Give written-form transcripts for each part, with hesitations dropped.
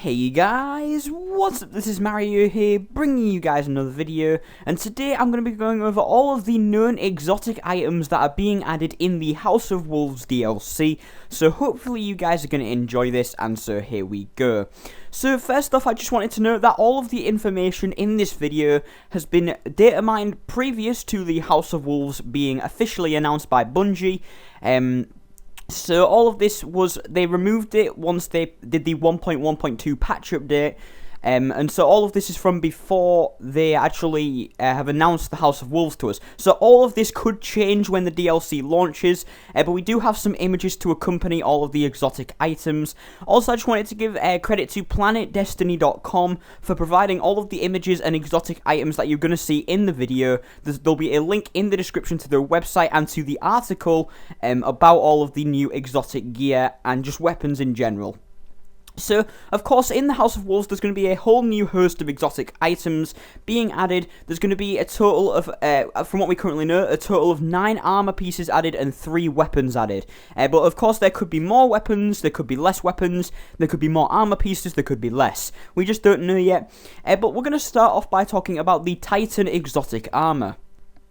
Hey guys, what's up? This is Mario here, bringing you guys another video, and today I'm going to be going over all of the known exotic items that are being added in the House of Wolves DLC, so hopefully you guys are going to enjoy this, and so here we go. So first off, I just wanted to note that all of the information in this video has been data mined previous to the House of Wolves being officially announced by Bungie. So all of this they removed it once they did the 1.1.2 patch update, and so all of this is from before they actually have announced the House of Wolves to us. So all of this could change when the DLC launches, but we do have some images to accompany all of the exotic items. Also, I just wanted to give credit to PlanetDestiny.com for providing all of the images and exotic items that you're going to see in the video. There'll be a link in the description to their website and to the article about all of the new exotic gear and just weapons in general. So, of course, in the House of Wolves, there's going to be a whole new host of exotic items being added. There's going to be a total of, from what we currently know, a total of 9 armor pieces added and 3 weapons added. But, of course, there could be more weapons, there could be less weapons, there could be more armor pieces, there could be less. We just don't know yet. But we're going to start off by talking about the Titan exotic armor.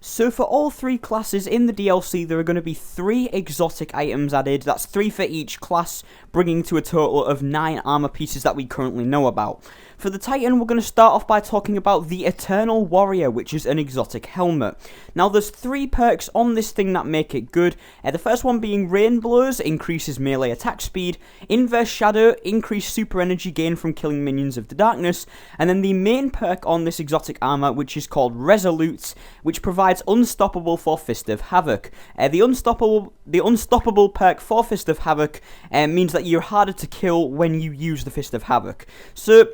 So for all 3 classes in the DLC, there are going to be 3 exotic items added. That's 3 for each class, bringing to a total of 9 armor pieces that we currently know about. For the Titan, we're going to start off by talking about the Eternal Warrior, which is an exotic helmet. Now, there's 3 perks on this thing that make it good. The first one being Rain Blows, increases melee attack speed. Inverse Shadow, increased super energy gain from killing minions of the darkness. And then the main perk on this exotic armor, which is called Resolute, which provides Unstoppable for Fist of Havoc. The unstoppable perk for Fist of Havoc means that you're harder to kill when you use the Fist of Havoc. So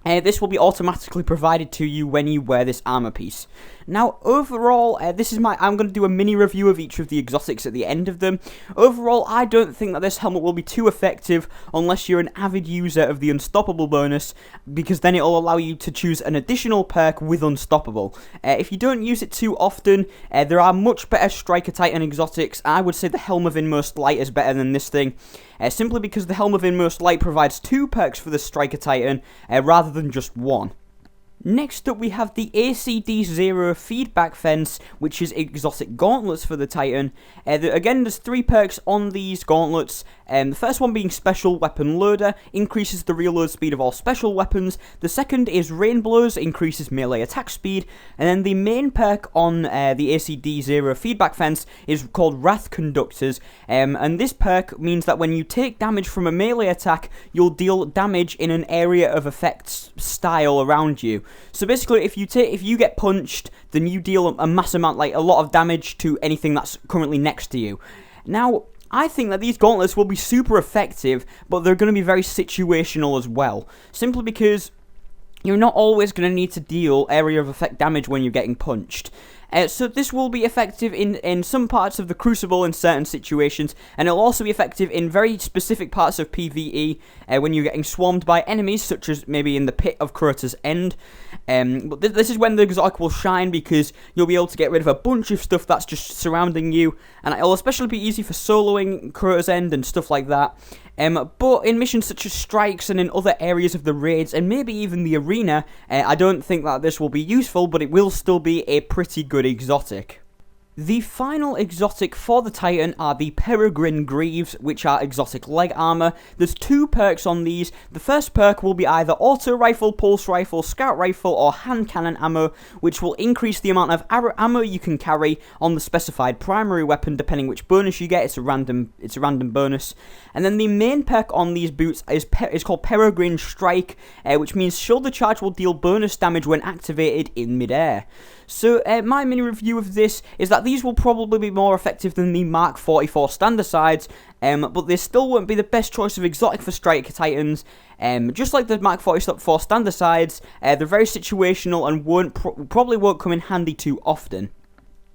this will be automatically provided to you when you wear this armor piece. Now, overall, I'm going to do a mini review of each of the exotics at the end of them. Overall, I don't think that this helmet will be too effective unless you're an avid user of the Unstoppable bonus, because then it'll allow you to choose an additional perk with Unstoppable. If you don't use it too often, there are much better Striker Titan exotics. I would say the Helm of Inmost Light is better than this thing, simply because the Helm of Inmost Light provides 2 perks for the Striker Titan, rather than just 1. Next up, we have the ACD0 Feedback Fence, which is exotic gauntlets for the Titan. Again, there's 3 perks on these gauntlets. The first one being Special Weapon Loader, increases the reload speed of all special weapons. The second is Rain Blows, increases melee attack speed. And then the main perk on the ACD0 Feedback Fence is called Wrath Conductors. And this perk means that when you take damage from a melee attack, you'll deal damage in an area of effects style around you. So basically, if you get punched, then you deal a mass amount, like a lot of damage to anything that's currently next to you. Now, I think that these gauntlets will be super effective, but they're going to be very situational as well. Simply because you're not always going to need to deal area of effect damage when you're getting punched. So this will be effective in some parts of the Crucible in certain situations, and it'll also be effective in very specific parts of PvE when you're getting swarmed by enemies, such as maybe in the Pit of Crota's End. But this is when the exotic will shine, because you'll be able to get rid of a bunch of stuff that's just surrounding you, and it'll especially be easy for soloing Crota's End and stuff like that. But in missions such as strikes and in other areas of the raids, and maybe even the arena, I don't think that this will be useful, but it will still be a pretty good exotic. The final exotic for the Titan are the Peregrine Greaves, which are exotic leg armor. There's 2 perks on these. The first perk will be either auto rifle, pulse rifle, scout rifle, or hand cannon ammo, which will increase the amount of ammo you can carry on the specified primary weapon, depending which bonus you get. It's a random bonus. And then the main perk on these boots is called Peregrine Strike, which means shoulder charge will deal bonus damage when activated in midair. So my mini review of this is that these will probably be more effective than the Mark 44 Standard-Sides, but they still won't be the best choice of exotic for Striker Titans. Just like the Mark 44 Standard-Sides, they're very situational and probably won't come in handy too often.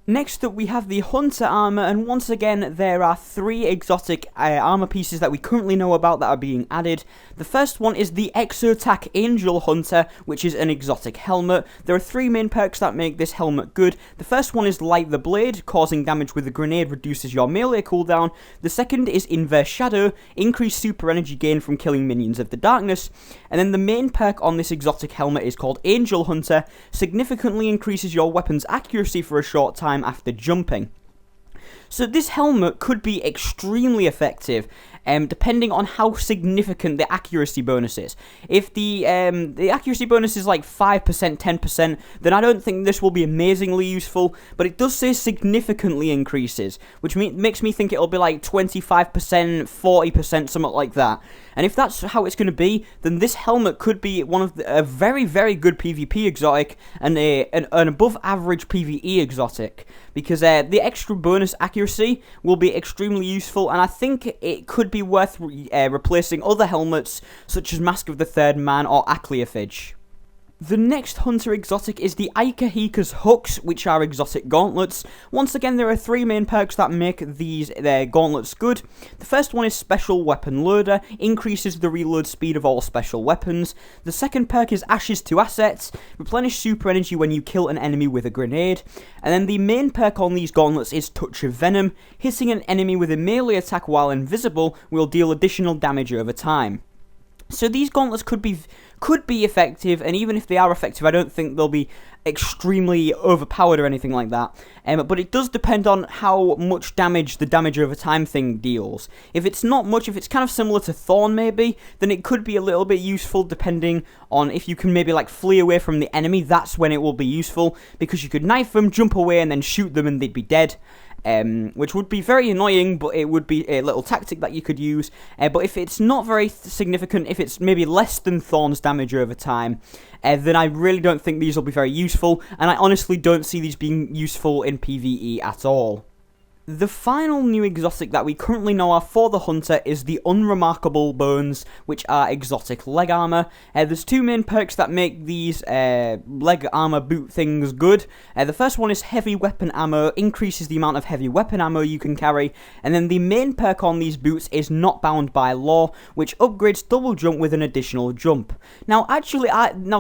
Next up we have the Hunter armor, and once again there are 3 exotic armor pieces that we currently know about that are being added. The first one is the Exotac Angel Hunter, which is an exotic helmet. There are 3 main perks that make this helmet good. The first one is Light the Blade, causing damage with a grenade reduces your melee cooldown. The second is Inverse Shadow, increased super energy gain from killing minions of the darkness. And then the main perk on this exotic helmet is called Angel Hunter, significantly increases your weapon's accuracy for a short time after jumping. So this helmet could be extremely effective, depending on how significant the accuracy bonus is. If the accuracy bonus is like 5%, 10%, then I don't think this will be amazingly useful, but it does say significantly increases, which makes me think it'll be like 25%, 40%, something like that. And if that's how it's going to be, then this helmet could be one of a very, very good PvP exotic and an above average PvE exotic, because the extra bonus accuracy will be extremely useful, and I think it could be worth replacing other helmets such as Mask of the Third Man or Acleophage. The next Hunter exotic is the ICO hooks, which are exotic gauntlets. Once again, there are 3 main perks that make these gauntlets good. The first one is Special Weapon Loader, increases the reload speed of all special weapons. The second perk is Ashes to Assets, replenish super energy when you kill an enemy with a grenade. And then the main perk on these gauntlets is Touch of Venom, hitting an enemy with a melee attack while invisible will deal additional damage over time. So these gauntlets could be effective, and even if they are effective, I don't think they'll be extremely overpowered or anything like that. But it does depend on how much damage the damage over time thing deals. If it's not much, if it's kind of similar to Thorn maybe, then it could be a little bit useful depending on if you can maybe like flee away from the enemy. That's when it will be useful, because you could knife them, jump away, and then shoot them and they'd be dead. Which would be very annoying, but it would be a little tactic that you could use. But if it's not very significant, if it's maybe less than Thorn's damage over time, then I really don't think these will be very useful, and I honestly don't see these being useful in PvE at all. The final new exotic that we currently know of for the Hunter is the Unremarkable Bones, which are exotic leg armor. There's 2 main perks that make these leg armor boot things good. The first one is Heavy Weapon Ammo, increases the amount of heavy weapon ammo you can carry. And then the main perk on these boots is Not Bound by Law, which upgrades double jump with an additional jump. Now, actually,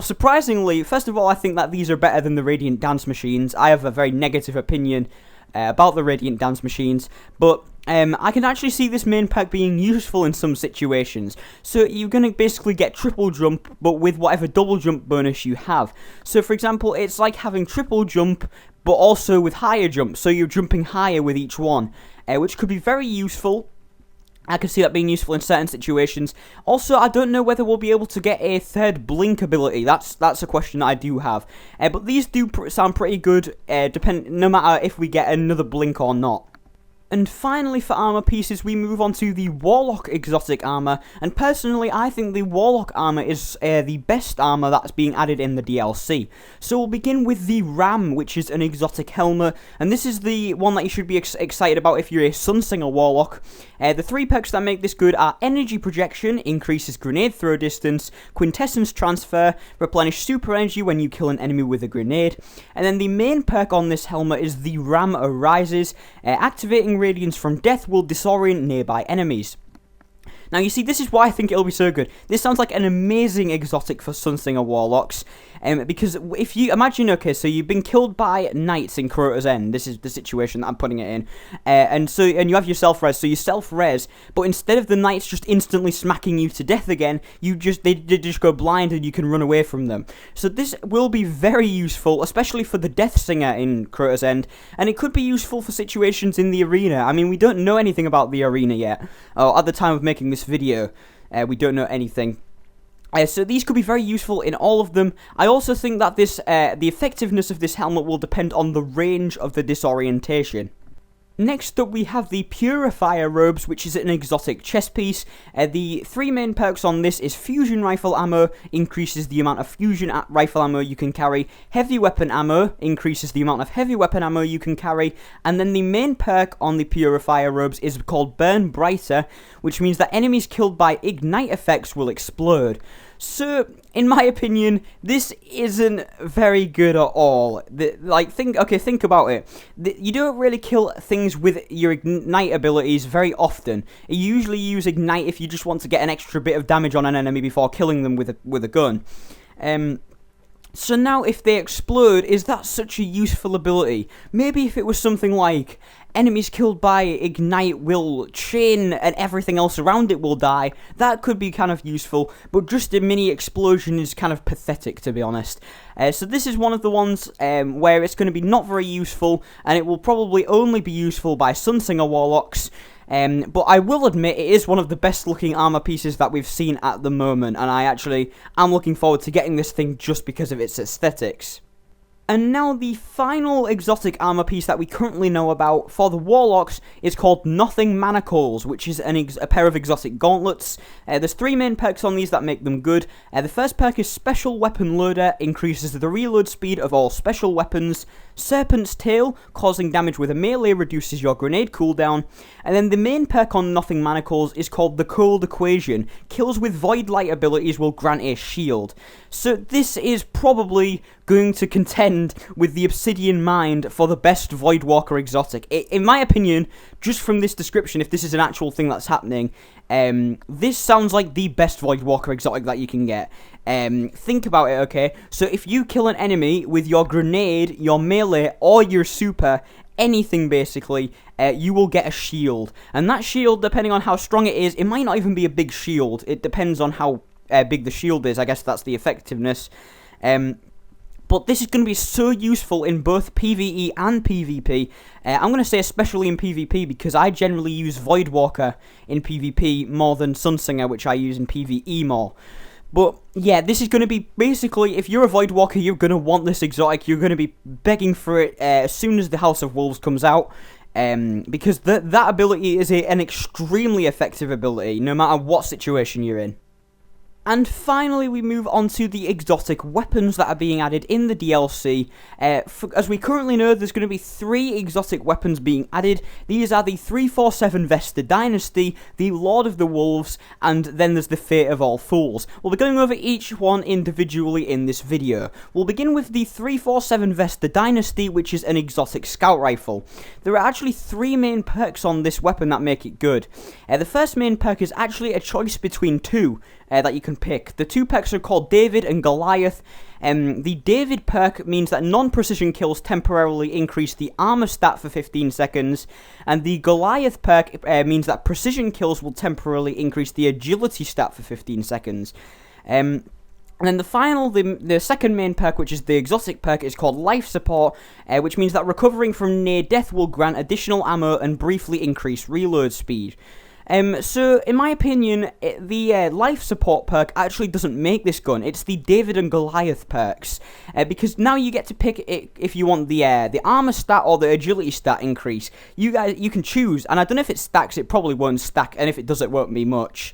surprisingly, first of all, I think that these are better than the Radiant Dance Machines. I have a very negative opinion about the Radiant Dance Machines, but I can actually see this main perk being useful in some situations. So you're going to basically get triple jump, but with whatever double jump bonus you have. So for example, it's like having triple jump, but also with higher jump, so you're jumping higher with each one, which could be very useful. I can see that being useful in certain situations. Also, I don't know whether we'll be able to get a third blink ability. That's a question that I do have. But these do sound pretty good, no matter if we get another blink or not. And finally, for armor pieces, we move on to the Warlock exotic armor, and personally I think the Warlock armor is the best armor that's being added in the DLC. So we'll begin with the Ram, which is an exotic helmet, and this is the one that you should be excited about if you're a Sunsinger Warlock. The 3 perks that make this good are Energy Projection, increases grenade throw distance, Quintessence Transfer, replenish super energy when you kill an enemy with a grenade, and then the main perk on this helmet is the Ram Arises, activating Radiance from Death will disorient nearby enemies. Now, you see, this is why I think it'll be so good. This sounds like an amazing exotic for Sunsinger Warlocks. Because if you imagine, okay, so you've been killed by knights in Crota's End. This is the situation that I'm putting it in. And you have your self-res, so you self-res, but instead of the knights just instantly smacking you to death again, they just go blind and you can run away from them. So this will be very useful, especially for the Death Singer in Crota's End, and it could be useful for situations in the arena. I mean, we don't know anything about the arena yet. At the time of making this video, we don't know anything. So these could be very useful in all of them. I also think that the effectiveness of this helmet will depend on the range of the disorientation. Next up, we have the Purifier Robes, which is an exotic chest piece. The 3 main perks on this is Fusion Rifle Ammo, increases the amount of fusion rifle ammo you can carry. Heavy Weapon Ammo, increases the amount of heavy weapon ammo you can carry. And then the main perk on the Purifier Robes is called Burn Brighter, which means that enemies killed by Ignite effects will explode. So, in my opinion, this isn't very good at all. Think about it. You don't really kill things with your ignite abilities very often. You usually use ignite if you just want to get an extra bit of damage on an enemy before killing them with a gun. So now if they explode, is that such a useful ability? Maybe if it was something like enemies killed by ignite will chain and everything else around it will die, that could be kind of useful, but just a mini explosion is kind of pathetic, to be honest. So this is one of the ones where it's going to be not very useful, and it will probably only be useful by Sunsinger Warlocks. But I will admit it is one of the best looking armor pieces that we've seen at the moment, and I actually am looking forward to getting this thing just because of its aesthetics. And now the final exotic armor piece that we currently know about for the Warlocks is called Nothing Manacles, which is a pair of exotic gauntlets. There's 3 main perks on these that make them good. The first perk is Special Weapon Loader, increases the reload speed of all special weapons. Serpent's Tail, causing damage with a melee, reduces your grenade cooldown. And then the main perk on Nothing Manacles is called the Cold Equation. Kills with Void Light abilities will grant a shield. So this is probably going to contend with the Obsidian Mind for the best Voidwalker exotic. In my opinion, just from this description, if this is an actual thing that's happening, this sounds like the best Voidwalker exotic that you can get. Think about it, okay? So if you kill an enemy with your grenade, your melee, or your super, anything basically, you will get a shield. And that shield, depending on how strong it is, it might not even be a big shield. It depends on how big the shield is. I guess that's the effectiveness. But this is going to be so useful in both PvE and PvP. I'm going to say especially in PvP because I generally use Voidwalker in PvP more than Sunsinger, which I use in PvE more. But yeah, this is going to be basically, if you're a Voidwalker, you're going to want this exotic. You're going to be begging for it as soon as the House of Wolves comes out. Because that ability is an extremely effective ability, no matter what situation you're in. And finally, we move on to the exotic weapons that are being added in the DLC. As we currently know, there's going to be 3 exotic weapons being added. These are the 347 Vesta Dynasty, the Lord of the Wolves, and then there's the Fate of All Fools. We'll be going over each one individually in this video. We'll begin with the 347 Vesta Dynasty, which is an exotic scout rifle. There are actually 3 main perks on this weapon that make it good. The first main perk is actually a choice between 2. That you can pick. The 2 perks are called David and Goliath. The David perk means that non-precision kills temporarily increase the armor stat for 15 seconds, and the Goliath perk means that precision kills will temporarily increase the agility stat for 15 seconds. And then the second main perk, which is the exotic perk, is called Life Support, which means that recovering from near death will grant additional ammo and briefly increase reload speed. So, in my opinion, the Life Support perk actually doesn't make this gun. It's the David and Goliath perks, because now you get to pick it if you want the armor stat or the agility stat increase. You can choose, and I don't know if it stacks. It probably won't stack, and if it does, it won't be much.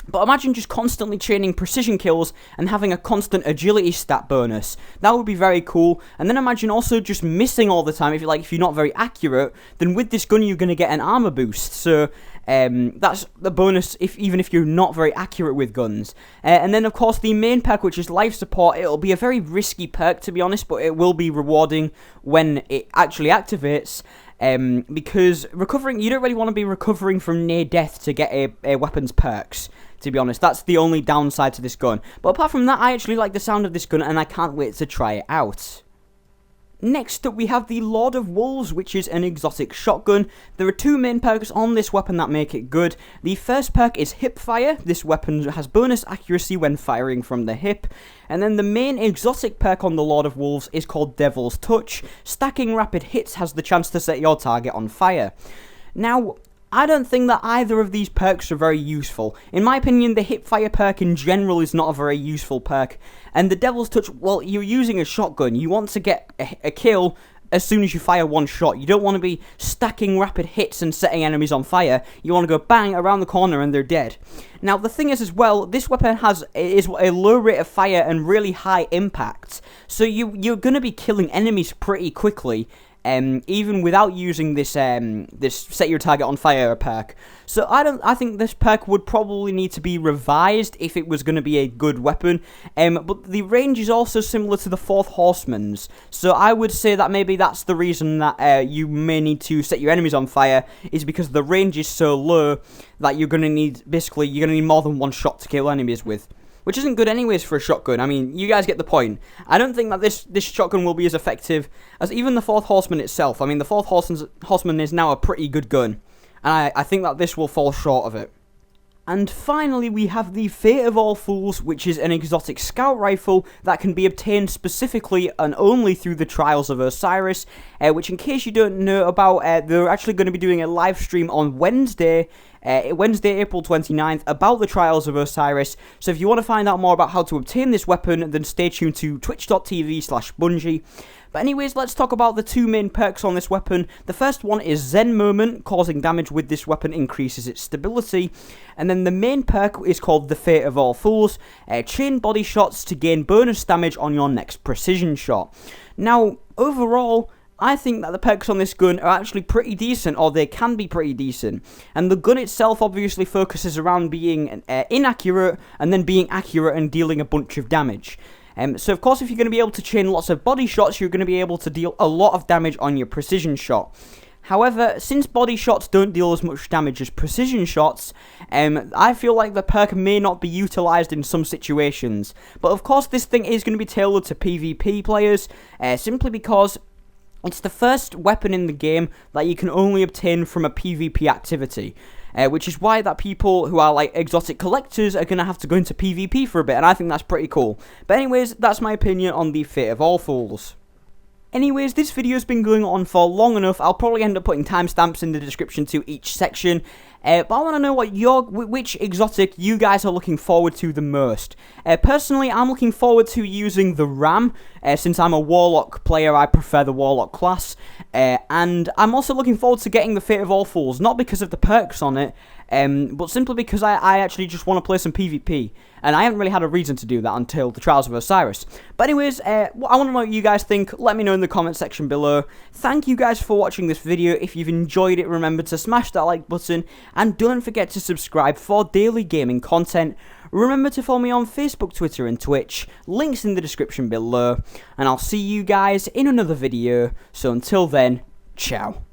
But imagine just constantly chaining precision kills and having a constant agility stat bonus. That would be very cool. And then imagine also just missing all the time. If you're not very accurate, then with this gun you're going to get an armor boost. So that's the bonus even if you're not very accurate with guns. And then of course the main perk, which is Life Support, it'll be a very risky perk to be honest, but it will be rewarding when it actually activates. Because recovering, you don't really want to be recovering from near death to get a weapon's perks, to be honest. That's the only downside to this gun. But apart from that, I actually like the sound of this gun and I can't wait to try it out. Next up we have the Lord of Wolves, which is an exotic shotgun. There are 2 main perks on this weapon that make it good. The first perk is Hip Fire. This weapon has bonus accuracy when firing from the hip. And then the main exotic perk on the Lord of Wolves is called Devil's Touch. Stacking rapid hits has the chance to set your target on fire. Now, I don't think that either of these perks are very useful. In my opinion, the Hipfire perk in general is not a very useful perk. And the Devil's Touch, well, you're using a shotgun. You want to get a kill as soon as you fire one shot. You don't want to be stacking rapid hits and setting enemies on fire. You want to go bang around the corner and they're dead. Now, the thing is as well, this weapon is a low rate of fire and really high impact. So you're going to be killing enemies pretty quickly. even without using this this set your target on fire perk. So I think this perk would probably need to be revised if it was going to be a good weapon. But the range is also similar to the Fourth Horseman's, so I would say that maybe that's the reason that you may need to set your enemies on fire, is because the range is so low that you're going to need more than one shot to kill enemies with. Which isn't good anyways for a shotgun. I mean, you guys get the point. I don't think that this shotgun will be as effective as even the Fourth Horseman itself. I mean, the Fourth Horseman is now a pretty good gun, and I think that this will fall short of it. And finally, we have the Fate of All Fools, which is an exotic scout rifle that can be obtained specifically and only through the Trials of Osiris, which, in case you don't know about, they're actually going to be doing a live stream on Wednesday, April 29th, about the Trials of Osiris. So if you want to find out more about how to obtain this weapon, then stay tuned to twitch.tv/Bungie. But anyways, let's talk about the two main perks on this weapon. The first one is Zen Moment. Causing damage with this weapon increases its stability. And then the main perk is called the Fate of All Fools. Chain body shots to gain bonus damage on your next precision shot. Now, overall, I think that the perks on this gun are actually pretty decent, or they can be pretty decent. And the gun itself obviously focuses around being inaccurate, and then being accurate and dealing a bunch of damage. So of course, if you're going to be able to chain lots of body shots, you're going to be able to deal a lot of damage on your precision shot. However, since body shots don't deal as much damage as precision shots, I feel like the perk may not be utilised in some situations. But of course, this thing is going to be tailored to PvP players, simply because it's the first weapon in the game that you can only obtain from a PvP activity. Which is why that people who are like exotic collectors are going to have to go into PvP for a bit, and I think that's pretty cool. But anyways, that's my opinion on the Fate of All Fools. Anyways, this video's been going on for long enough. I'll probably end up putting timestamps in the description to each section. But I want to know which exotic you guys are looking forward to the most. Personally, I'm looking forward to using the Ram. Since I'm a Warlock player, I prefer the Warlock class. And I'm also looking forward to getting the Fate of All Fools, not because of the perks on it, but simply because I actually just want to play some PvP. And I haven't really had a reason to do that until the Trials of Osiris. But anyways, I want to know what you guys think. Let me know in the comment section below. Thank you guys for watching this video. If you've enjoyed it, remember to smash that like button. And don't forget to subscribe for daily gaming content. Remember to follow me on Facebook, Twitter, and Twitch. Links in the description below. And I'll see you guys in another video. So until then, ciao.